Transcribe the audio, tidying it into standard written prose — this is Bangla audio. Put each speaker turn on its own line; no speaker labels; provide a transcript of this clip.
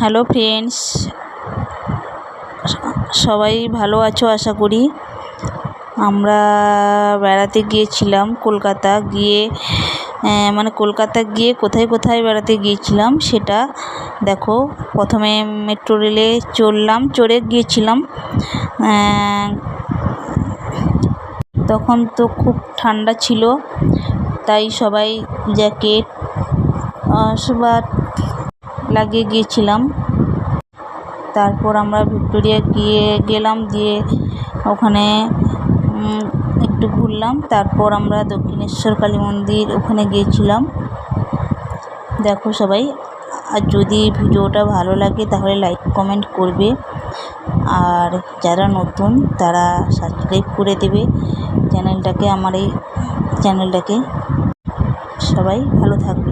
হ্যালো ফ্রেন্ডস, সবাই ভালো আছো আশা করি। আমরা বেড়াতে গিয়েছিলাম কলকাতা গিয়ে কোথায় কোথায় বেড়াতে গিয়েছিলাম সেটা দেখো। প্রথমে মেট্রো রেলে চড়ে গিয়েছিলাম। তখন তো খুব ঠান্ডা ছিল, তাই সবাই জ্যাকেট সবার লাগিয়ে গিয়েছিলাম। তারপর আমরা ভিক্টোরিয়া গেলাম, দিয়ে ওখানে একটু ঘুরলাম। তারপর আমরা দক্ষিণেশ্বর কালী মন্দির ওখানে গিয়েছিলাম। দেখো সবাই, আর যদি ভিডিওটা ভালো লাগে তাহলে লাইক কমেন্ট করবে, আর যারা নতুন তারা সাবস্ক্রাইব করে দেবে চ্যানেলটাকে, আমার এই চ্যানেলটাকে। সবাই ভালো থাকবে।